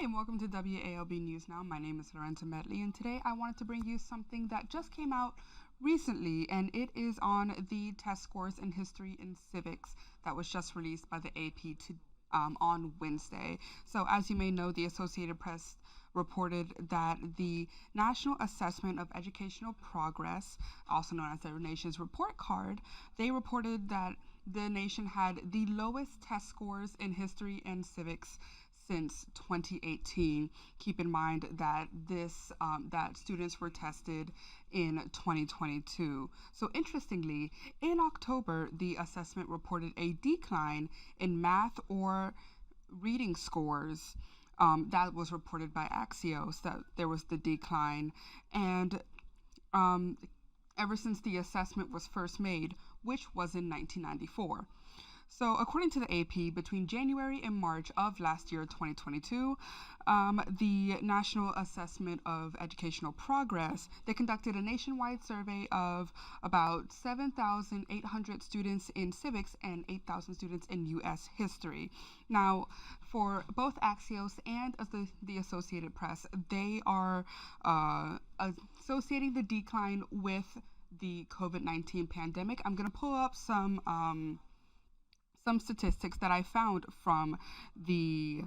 Hi, and welcome to WALB News Now. My name is Lorenza Medley, and today I wanted to bring you something that just came out recently, and it is on the test scores in history and civics that was just released by the AP on Wednesday. So, as you may know, the Associated Press reported that the National Assessment of Educational Progress, also known as the nation's report card, they reported that the nation had the lowest test scores in history and civics since 2018. Keep in mind that that students were tested in 2022. So interestingly, in October, the assessment reported a decline in math or reading scores. That was reported by Axios, that there was the decline, and ever since the assessment was first made, which was in 1994. So, according to the AP, between January and March of last year, 2022, the National Assessment of Educational Progress, they conducted a nationwide survey of about 7,800 students in civics and 8,000 students in U.S. history. Now, for both Axios and the Associated Press, they are associating the decline with the COVID-19 pandemic. I'm going to pull up some statistics that I found from the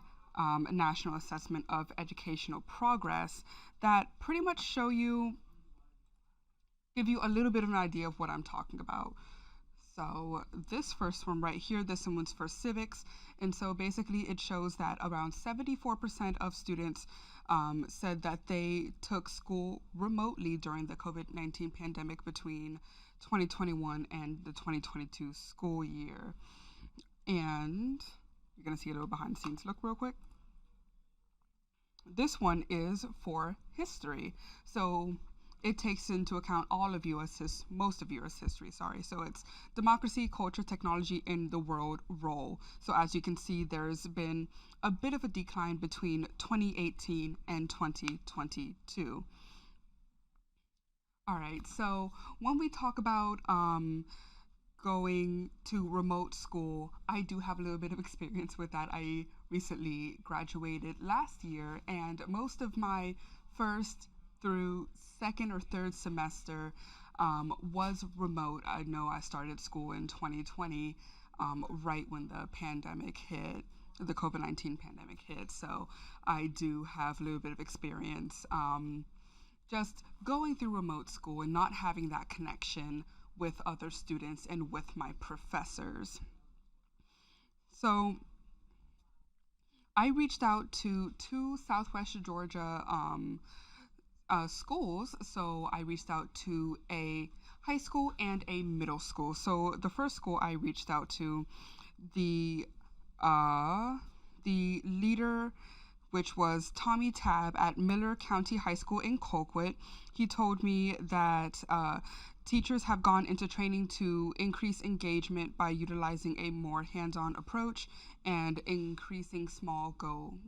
National Assessment of Educational Progress that pretty much give you a little bit of an idea of what I'm talking about. So this first one right here, this one's for civics, and so basically it shows that around 74% of students said that they took school remotely during the COVID-19 pandemic between 2021 and the 2022 school year. And you're going to see a little behind the scenes look real quick. This one is for history. So it takes into account all of most of U.S. history, So it's democracy, culture, technology, and the world role. So as you can see, there's been a bit of a decline between 2018 and 2022. All right, so when we talk about going to remote school, I do have a little bit of experience with that. I recently graduated last year, and most of my first through second or third semester was remote. I know I started school in 2020, right when the pandemic hit, the COVID-19 pandemic hit. So I do have a little bit of experience just going through remote school and not having that connection with other students and with my professors. So I reached out to two Southwest Georgia schools. So I reached out to a high school and a middle school. So the first school I reached out to, the leader, which was Tommy Tabb at Miller County High School in Colquitt. He told me that teachers have gone into training to increase engagement by utilizing a more hands-on approach and increasing small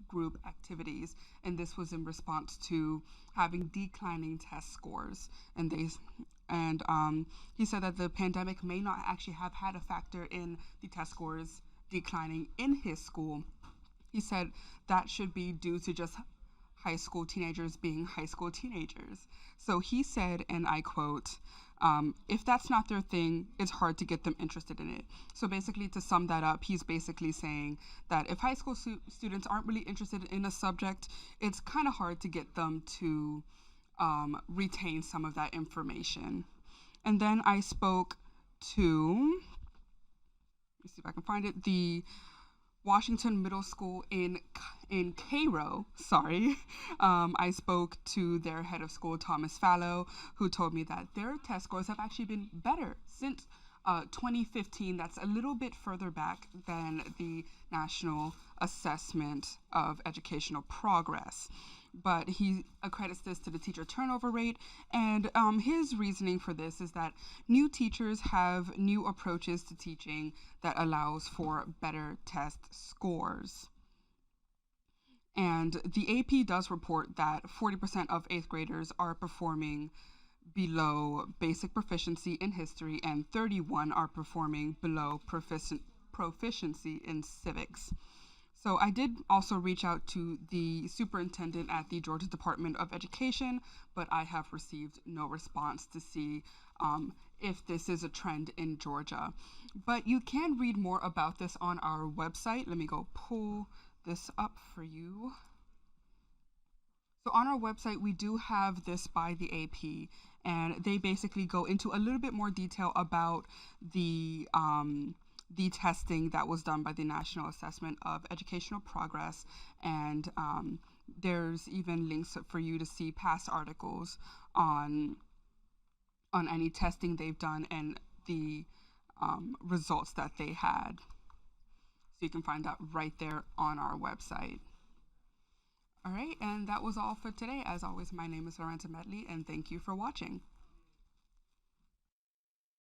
group activities. And this was in response to having declining test scores. And he said that the pandemic may not actually have had a factor in the test scores declining in his school. He said that should be due to just high school teenagers being high school teenagers. So he said, and I quote, if that's not their thing, it's hard to get them interested in it. So basically, to sum that up, he's basically saying that if high school students aren't really interested in a subject, it's kind of hard to get them to retain some of that information. And then I spoke to, let me see if I can find it, the Washington Middle School in Cairo. I spoke to their head of school, Thomas Fallow, who told me that their test scores have actually been better since 2015. That's a little bit further back than the National Assessment of Educational Progress. But he accredits this to the teacher turnover rate, and his reasoning for this is that new teachers have new approaches to teaching that allows for better test scores. And the AP does report that 40% of 8th graders are performing below basic proficiency in history, and 31 are performing below proficiency in civics. So I did also reach out to the superintendent at the Georgia Department of Education, but I have received no response to see if this is a trend in Georgia. But you can read more about this on our website. Let me go pull this up for you. So on our website, we do have this by the AP, and they basically go into a little bit more detail about the testing that was done by the National Assessment of Educational Progress, and there's even links for you to see past articles on any testing they've done and the results that they had. So you can find that right there on our website. All right, and that was all for today. As always, my name is Lorenza Medley, and thank you for watching.